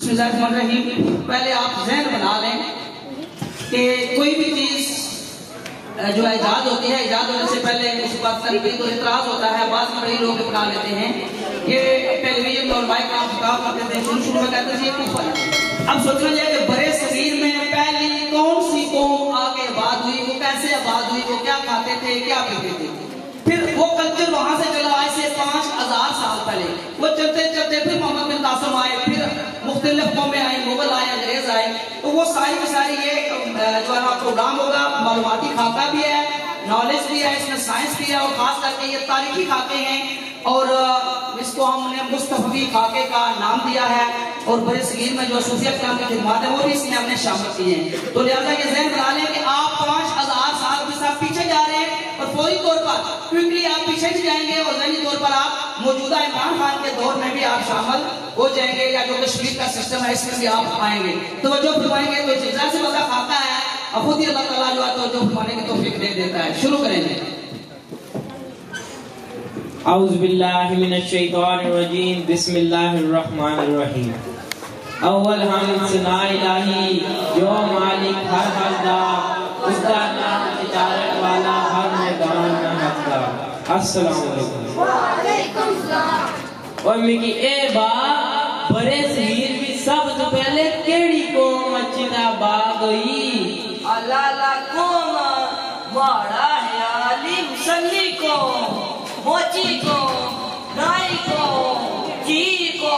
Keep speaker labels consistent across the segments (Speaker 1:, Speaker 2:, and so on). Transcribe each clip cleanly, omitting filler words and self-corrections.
Speaker 1: पहले आप जहन बना लें कि कोई भी चीज जो ईजाद होती है, ईजाद होने से पहले उस पर तनकीद और इतराज होता है। बाद में कई लोग अपना लेते हैं कि टेलीविजन और माइक का खिताब करते थे, शुरू में कहते थे ये कुफर है। अब सोचना चाहिए कि बड़े सगीर में पहली कौन सी कौम आगे आबाद हुई, वो कैसे आबाद हुई, वो क्या खाते थे, क्या पीते थे। फिर वो कल्चर वहां से चला आज से 5000 साल पहले। वो चलते चलते फिर मोहम्मद बिन कासिम आए, फिर मुख्तलिफ कौमें आई, मुगल आए, अंग्रेज आए। तो वो सारी की सारी ये जो है प्रोग्राम होगा, मालूमाती खाका भी है, नॉलेज भी है, इसमें साइंस भी है, और खास करके ये तारीखी खाके हैं। और इसको हमने मुस्तफवी खाके का नाम दिया है। और बड़े सगीर में जो सूफिया कलाम की खिदमत है वो भी इसमें हमने शामिल की है। तो लिहाजा ये ज़हन बना लें कि आप 5000 साल के साथ पीछे जा रहे हैं, और फौरी तौर पर क्विकली आप पीछे जाएंगे, और ज़हनी तौर पर आप मौजूदा इमरान खान के दौर में भी आप शामिल हो जाएंगे, या जो कश्मीर का सिस्टम है इसमें भी आप आएंगे। तो जो फरमाएंगे तो जिज्जा से बता खाता है, अब खुद ही अल्लाह ताला जो है तो जो फरमाने की तौफीक दे देता है। शुरू करेंगे।
Speaker 2: औज़ु बिल्लाहि मिनश शैतानिर रजीम, बिस्मिल्लाहिर रहमानिर रहीम। अव्वल हम सना इलाही जो मालिक हर हरदा, उसका नाम तिजारत वाला हर मैदान में हकदा। अस्सलाम वालेकुम। और मिकी ए बा बड़े सगीर भी सब तो पहले केड़ी कौम अच्छीदा बाग होई?
Speaker 3: अल्लाह ला कौम माड़ा है आलिम सन्नी को, मोची को, नाई को, जी को,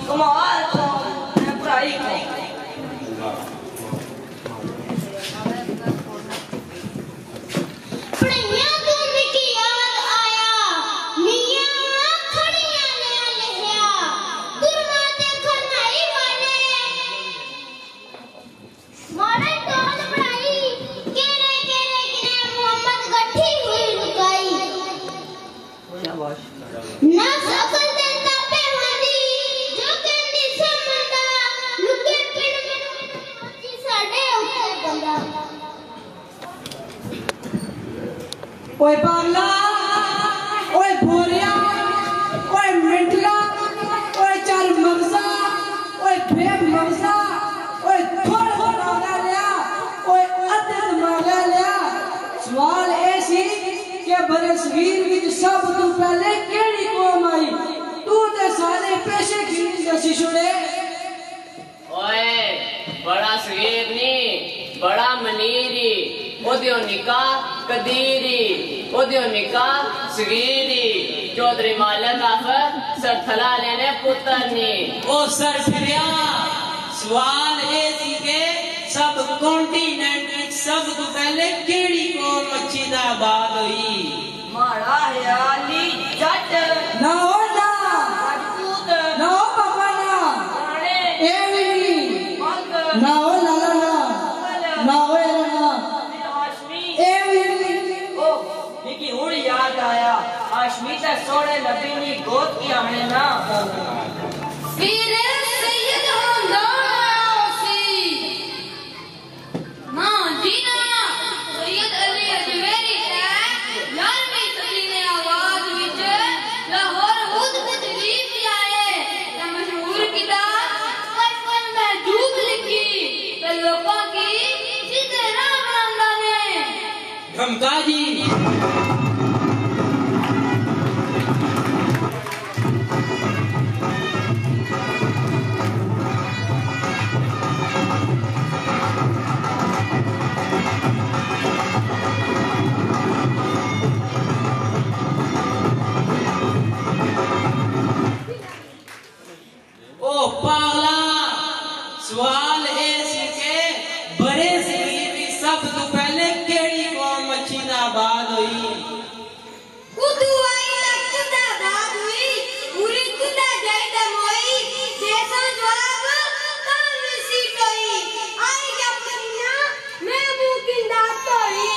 Speaker 3: कमाल को, पढ़ाई को।
Speaker 4: ओए पागला, ओए भोरिया, ओए मिंटला, ओए चल मगजा, ओए फेब मगजा, ओए थोड़ा मांगा लिया, ओए अदद मांगा लिया। सवाल ऐसी कि बड़े सगीर विच सब तो पहले केड़ी कौम आई? तू ते सारे पेशे खींच जैसी छुड़े।
Speaker 5: ओए बड़ा सगीर नी, बड़ा मनीरी, ओदियो निकाह कदीरी, ओदियो निकाह सगीरी, चौधरी मालिक आखर सरथला लेने पुत्र नी।
Speaker 2: ओ सर फिरिया, सवाल ए सी के सब कॉन्टिनेंट में सब तो पहले केड़ी कौम अच्छीदा आबाद हुई?
Speaker 3: माड़ा है आली जट
Speaker 4: ना हो ना,
Speaker 3: राजपूत
Speaker 4: ना हो पापा ना,
Speaker 3: राणे
Speaker 4: एवी
Speaker 3: मंग
Speaker 4: ना हो लाला ना, ना हो एरा
Speaker 3: हाशमी।
Speaker 4: एवी
Speaker 3: ओ निकी हुण याद आया, हाशमी ते सोने नबी नी गोद की आने ना।
Speaker 6: वीर सैयद होंदा सी ना जीना सैयद अली अजमेरी है। 11वीं सदी में आवाज विच लाहौर खुद तशरीफ लाए, ते मशहूर किताब फन महजूब लिखी, ते लोगों की सीधे राह बनांदा ने।
Speaker 2: धमका जी। ओ पागला, सवाल ऐसी के बड़े सगीर भी सब तो पहले केड़ी कौम अच्छीदा आबाद हुई?
Speaker 6: कुदू आई तक कुदा दाद हुई, पूरी कुदा जाई दा मोई, जैसा जवाब काली सीटोई, आई क्या पन्ना मैं मुकिंदा तोई।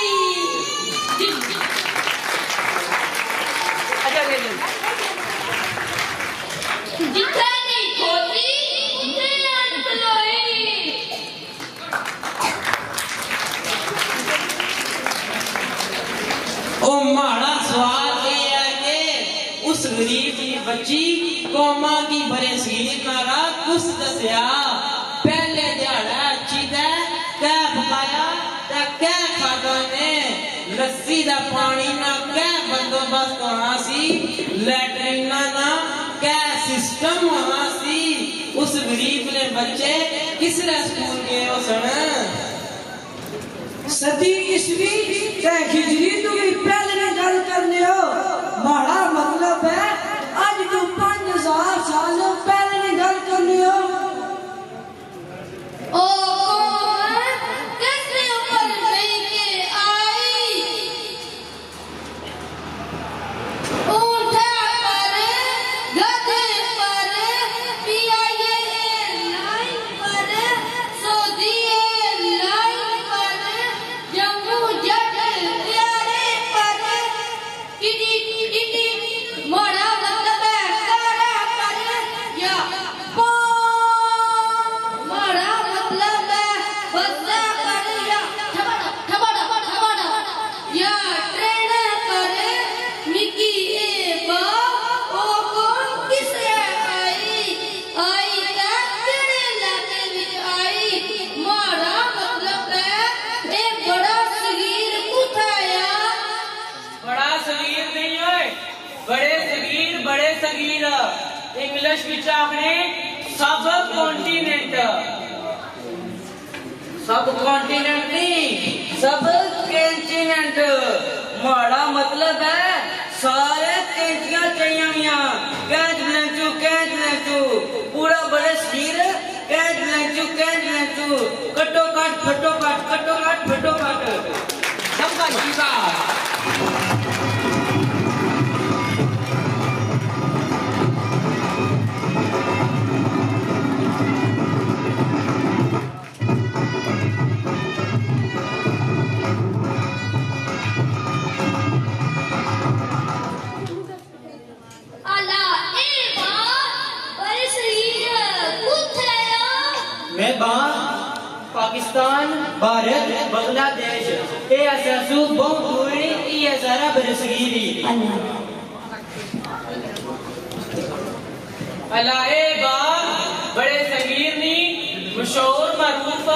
Speaker 3: अच्छा ले ले
Speaker 6: जिथे नहीं खोती उथे अटकलोई।
Speaker 2: ओ माड़ा सवाल ये है कि उस गरीब की बच्ची कौमा की बरे सीर नारा कुछ दसिया पहले दिहाड़ा अच्छी दे कै पकाया ते कै खादा ने लस्सी दा पानी ना कै बंदोबस्त वहां सी लैट्रिन ना कै सिस्टम वहां सी उस गरीब ने बच्चे किस स्कूल गए हो सन
Speaker 4: सदी ईस्वी ते हिजरी तो भी पहले ने गल करने हो माड़ा मतलब है आज तो 5000 साल पहले ने गल करने हो
Speaker 6: ओ कैसे ऊपर लेके आई ऊंटा पर गधे पर पियाए लाइन पर सोदिए लाइन पर जम्मू जट प्यारे पर किडी किडी मोड़ा मतलब है कारा पर या मोड़ा मतलब है बस्ता पर या ठबड़ा ठबड़ा ठबड़ा या ट्रेन पर निकी ए बा ओ कौन किस आई आई का तेरे लाके विच आई मोड़ा मतलब है ए बड़ा सगीर कुथाया
Speaker 3: बड़ा सगीर नहीं है बड़े सगीर इंग्लिश विच आखने सब कॉन्टिनेंट नहीं सब कंटिनेंट माड़ा मतलब है सारे कैंचियां चाहिए मियां कैंच लेंचू पूरा बड़े सगीर कैंच लेंचू कटो काट फटो काट सबका जीवा
Speaker 6: आला ए बा बड़े सगीर कुथाया
Speaker 3: मैं पाकिस्तान भारत बांग्लादेश ये असू बहुत दूरी ये सारा बरसगीरी अलाए बा बड़े सगीर नी मशहूर मरूफ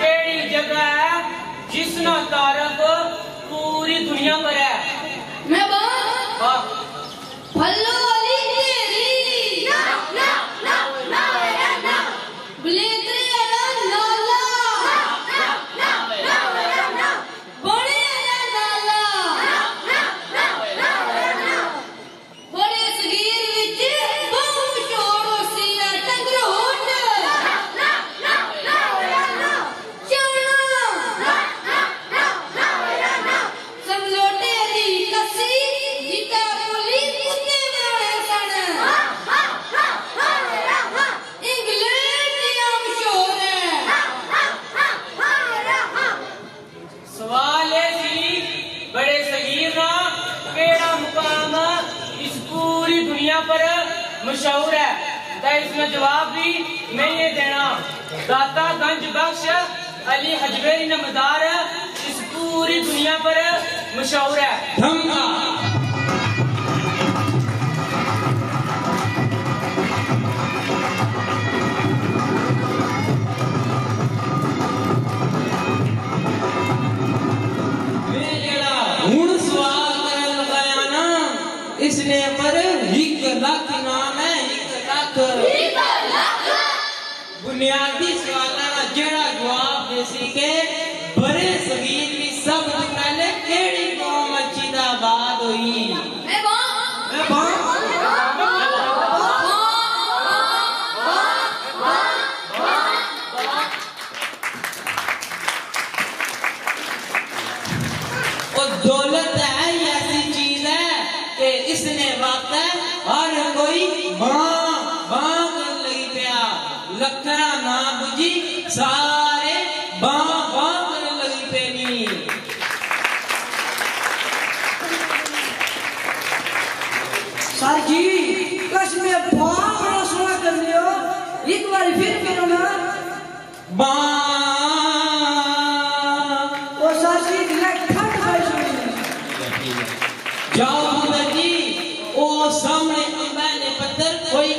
Speaker 3: केड़ी जगह है जिसना तारफ पूरी दुनिया पर है
Speaker 6: मैं बा
Speaker 3: हाँ।
Speaker 6: फल्लो वाली तेरी ना बुलेतरे वाला नाला बड़े वाला नाला बड़े सगीर विच बहुत मशहूर होसी है टंगरोट समझोटे दी कसी जिता बोली कुत्ते बनाए सन इंग्लैंड दिया मशहूर है
Speaker 3: सवाल है कि बड़े सगीर ना केड़ा मुकाम इस पूरी दुनिया पर मशहूर है तो इसमें जवाब भी मैं ये देना दाता गंज बख्श अली हजवेरी नमदार इस पूरी दुनिया पर मशहूर है
Speaker 2: धमका मैं जेड़ा हुण सवाल करन लगाया ना इसने पर 1 लाख नाम है 1 लाख बुनियादी सवालों का जेड़ा जवाब दे सके बड़े सगीर भी सब तो पहले केड़ी कौम अच्छी दा बात हुई
Speaker 6: मैं बा
Speaker 2: और दौलत है ऐसी चीज है कि इसने वक्त है हर कोई बां कर लगी पिया लखना ना बुझी सारे बां कर लगी पेनी
Speaker 4: सर जी कश में बहुत बड़ा सुना कर लियो एक बार फिर करो ना
Speaker 2: बां
Speaker 4: ओ सर जी लाइक ठंड भाई सुनी
Speaker 2: जाओ जी ओ सामने अंबा ने पत्थर कोई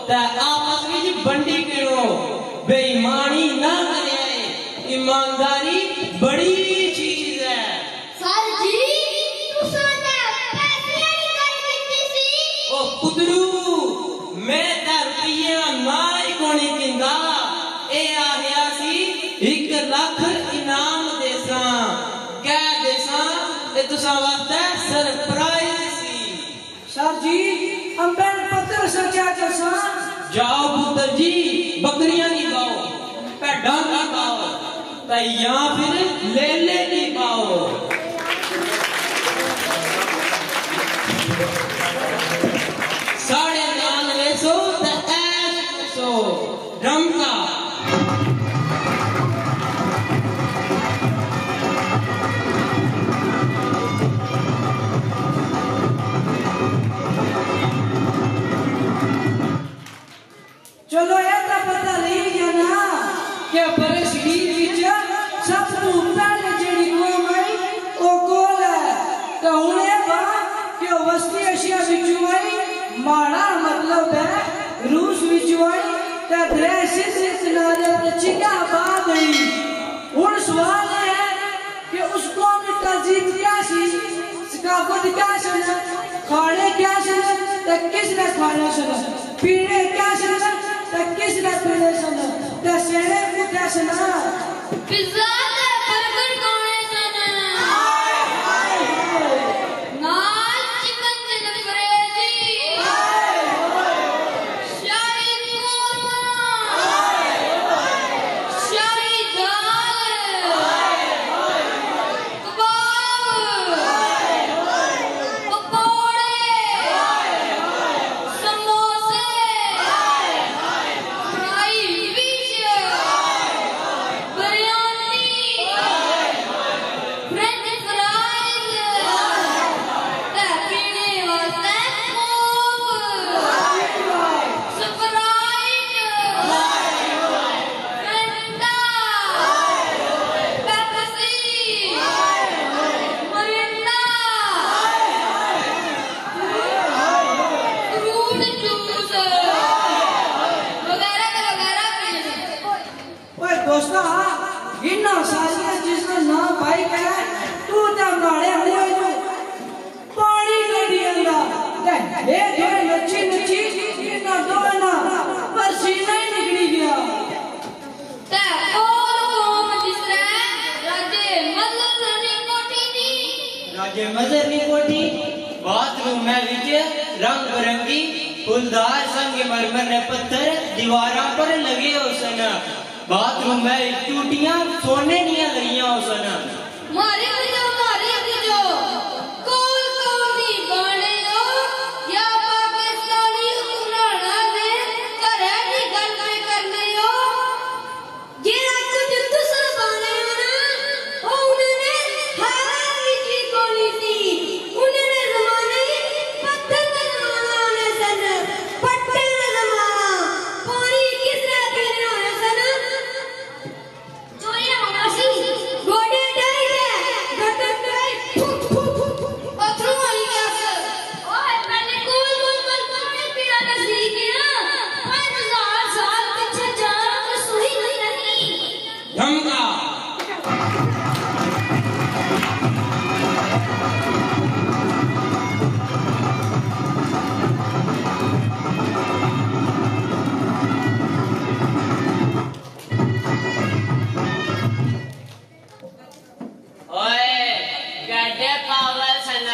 Speaker 2: ते आपस में बंडी करो बेईमानी ना करे ईमानदारी बड़ी चीज है
Speaker 6: सर जी तुसाने पैसे की गल कीती सी
Speaker 2: ओ पुतरू मैं ता रुपया ना ही कोनी दिंदा ए आखिया सी 1 लाख इनाम देसा कह देसा ते तुसा वास्ते सरप्राइज सी
Speaker 4: सर जी हम बेल पत्थर से क्या करसा
Speaker 2: जाओ पुत्र जी बकरियां नहीं पाओ भेड़ा नहीं पाओ तो या फिर ले नहीं पाओ साढ़े 9900 तो 100 ड्रम का
Speaker 4: चलो ये तो पता नहीं गया ना कि बड़े शरीर विच सब तो पहले जेडी गोम आई ओ गोल है तो हुने बा कि वस्ती एशिया विच आई माड़ा मतलब है रूस विच आई ते ड्रेसिस किनारे ते चिका बा गई हुन सवाल है कि उसको की तहजीब क्या सी सकाफत क्या सी खाने क्या सी ते किसने खाने सी पीने क्या सी किसने पीने सन दसेने कुत्ते सन
Speaker 6: पिज्जा ते बर्गर खाने सन नाल चिकन ते नफरेजी शाही कोरमा शाही दाल कबाब पकौड़े समोसे
Speaker 4: दोस्ता इन्ना सारिया चीज़ां ना पाई के तू ते नाड़े हुए जो पानी कढ़ी आंदा ते ये नची नची इन्ना दोना पर सीना ही निकली गया
Speaker 6: ते और कौम जिसरे राजे मजर नहीं कोठी दी
Speaker 3: राजे मजर नहीं कोठी बाथरूम में विच रंग बिरंगी फूलदार संगमरमर ने पत्थर दीवारों पर लगे हो सन बाथरूम में टूटियां सोने दियां लगियां हो सन
Speaker 6: मारे जो कौन दी गाने हो या पाकिस्तानी उन्हाड़ा ने घरे दी गल पे करने हो जेड़ा कुछ तुसा बाने हो ना ओ उन्होंने हार विच भी कोनी सी उन्होंने जमाने पत्थर का जमाना होने सन पट्टे का जमाना पानी किसने पीने होने सन चोरियां होना सी गोडे डाई है गटक डाई पत्थरों वाली गैस ओए पहले गोल पानी पीना का सीख गया 5000 साल पीछे जाना तो सही नहीं
Speaker 2: धमका
Speaker 5: ओए गड्ढे पावल सन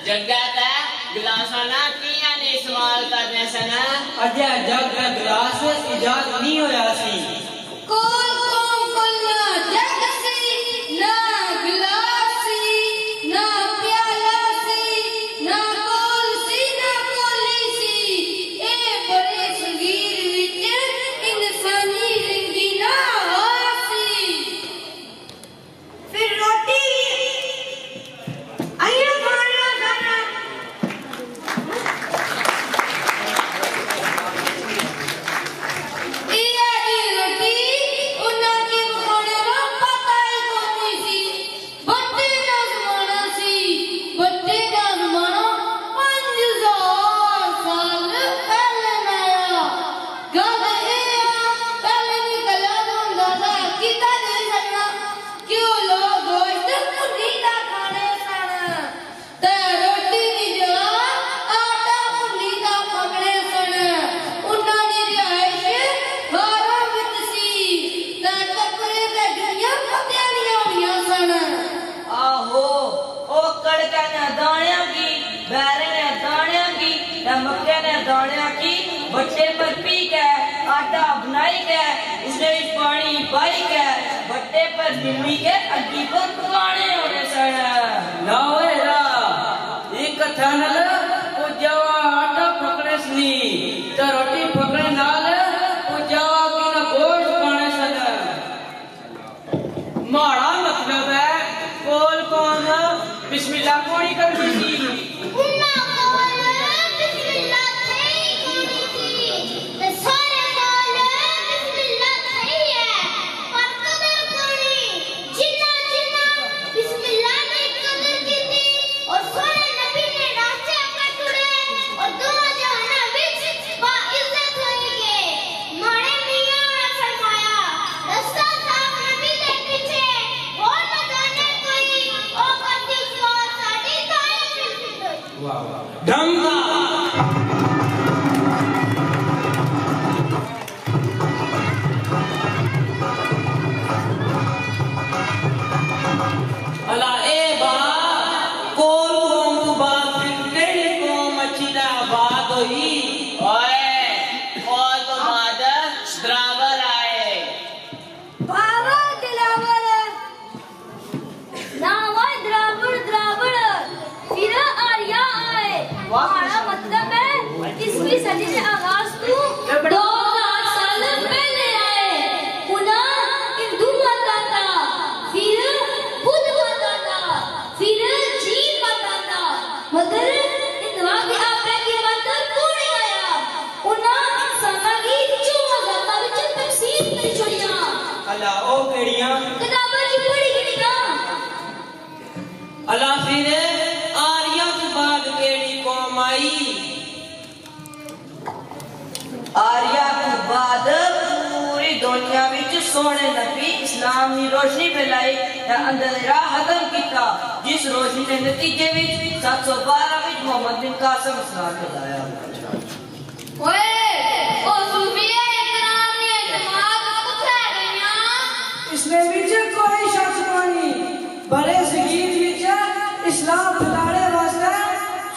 Speaker 5: जगह ते गिलासा ना किया ने इस्तेमाल करने सन
Speaker 3: अजय जग का गिलास इजाद नहीं होया सी
Speaker 6: कौन ना जग सी ना गिलास सी ना प्याला सी ना कौल सी ना कोली सी ए बड़े सगीर विच इंसानी जिंदगी ना होसी फिर रोटी आइए खाना खाना
Speaker 3: बिल्ली के अड्डी पर पुराने होने सड़
Speaker 1: ना वेरा एक कथानल पूजावा आटा पकड़े सनी तो रोटी पकड़े नाल पूजावा की ना गोश्त खाने सन
Speaker 3: माड़ा मतलब है कोल कौन बिस्मिल्लाह कोनी कर दी
Speaker 6: उन्ना कोल बिस्मिल्लाह नहीं कोनी थी ते सारे कोल बिस्मिल्लाह नहीं है पर कदर कोनी जिन्ना जिन्ना बिस्मिल्लाह ने कदर की थी और सारे नबी ने रास्ते अपने टुड़े और दो जहाना विच बा इज्जत होएंगे मारे मियां ने फरमाया रास्ता साफ नबी दे पीछे और न जाने कोई ओ कदी सवाल साडी तारीफ नहीं होई
Speaker 2: धमका अला ए बा कोल कौम तू बात फिर केड़ी कौम अच्छी दा बात होई
Speaker 5: ओए और तो बाद ड्राइवर आए
Speaker 6: बाबा दिलावर ना वो द्रावड़ फिर आर्या आए हमारा मतलब है इसकी सदी से आगाज तू 2000 साल पहले आए पुनः हिंदू बताता फिर बुद्ध बताता फिर जीव बताता मगर इतना भी आपने की बात पूरी आया उन्हें इंसाना की जो मजाता विच तफसीर नहीं छोड़िया
Speaker 2: अला ओ केड़ियां
Speaker 6: किताबां च पढ़ी गई ना
Speaker 2: अला फिर आर्या तो बाद केड़ी कौम आई
Speaker 4: आर्या के बाद पूरी दुनिया विच सोने नबी इस्लाम की रोशनी फैलाई ते अंधेरा खत्म किया जिस रोशनी के नतीजे विच 712 विच मोहम्मद बिन कासिम इस्लाम फैलाया
Speaker 6: ओए ओ सूफिया इकराम ने दिमाग कुत्थे गईया
Speaker 4: इसमें विच कोई शक नहीं बड़े सगीर विच इस्लाम फैलाने वास्ते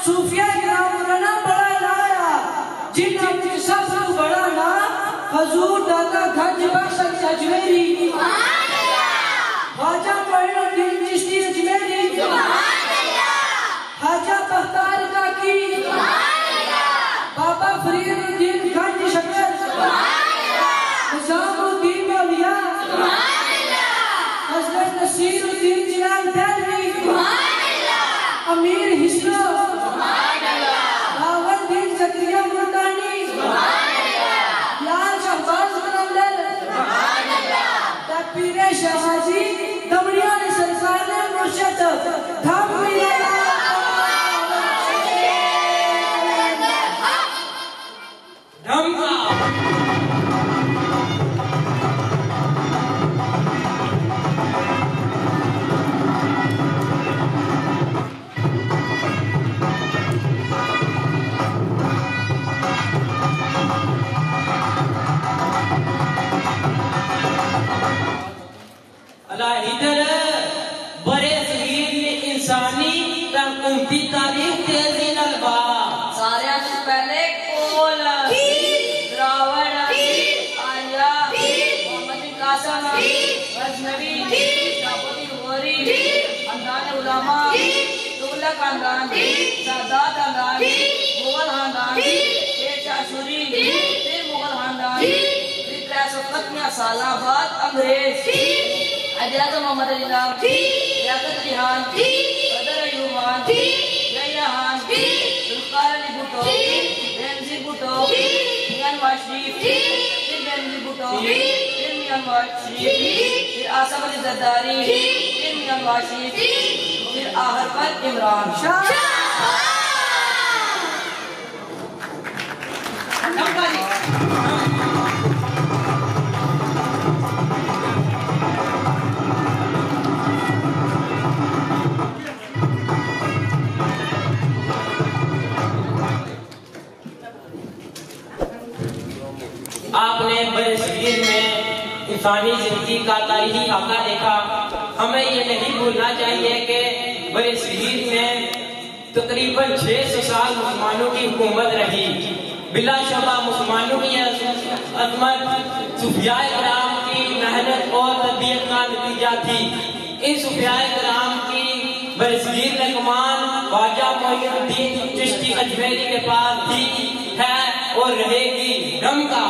Speaker 4: सूफिया इकराम ने बड़ा लाया जिन्हां विच सबसे बड़ा ना हजूर दादा गंज बख्श अजमेरी
Speaker 6: सुभान अल्लाह
Speaker 4: ख्वाजा मोइनुद्दीन चिश्ती अजमेरी
Speaker 6: सुभान अल्लाह
Speaker 4: ख्वाजा बख्तार काकी
Speaker 6: सुभान अल्लाह
Speaker 4: बाबा फरीदुद्दीन गंज शक्कर
Speaker 6: सुभान अल्लाह
Speaker 4: निजामुद्दीन औलिया
Speaker 6: सुभान अल्लाह
Speaker 4: हजरत नसीरुद्दीन जिलान देलवी
Speaker 6: सुभान अल्लाह
Speaker 4: अमीर हिस्नो
Speaker 6: सुभान अल्लाह
Speaker 4: बावरदीन ज़करिया मुल्तानी
Speaker 6: सुभान अल्लाह
Speaker 4: लाल शहबाज कलंदर
Speaker 6: सुभान अल्लाह
Speaker 4: पीरे शहबाजी दमड़िया ने सरकार ने मुर्शद धाम मिला
Speaker 2: धमका अला इधर बड़े सगीर में इंसानी उम्मती तारीख तेजी नाल बा
Speaker 4: सारे से पहले कोल द्रावड़ आर्या मोहम्मद बिन कासिम गजनवी शाहबुद्दीन गौरी खानदान उलमा तुगलक खानदान सादात खानदान मुगल खानदान शेर शाह सूरी फिर मुगल खानदान फिर 315 साल बाद अंग्रेज अजलास मोहम्मद अली नाम लियाकत रिहान सदर अयूब खान जया खान जुल्फकार अली भुट्टो बेनज़ीर भुट्टो मियां नवाज शरीफ फिर बेनज़ीर भुट्टो फिर मियां नवाज शरीफ फिर आसिफ अली जरदारी फिर मियां नवाज शरीफ फिर आखिर पर इमरान शाह
Speaker 2: आपने बड़े सगीर में इंसानी जिंदगी का तारीखी खाका देखा। हमें ये नहीं भूलना चाहिए कि बड़े सगीर में तकरीबन 600 साल मुसलमानों की हुकूमत रही। बिलाशुबा मुसलमानों की अजमत सूफिया इकराम की मेहनत और तबीयत का नतीजा थी। इन सुफियाए कराम की बरसगीर में कमान ख्वाजा मोइनुद्दीन चिश्ती अजमेरी के पास थी, है और रहेगी। रमका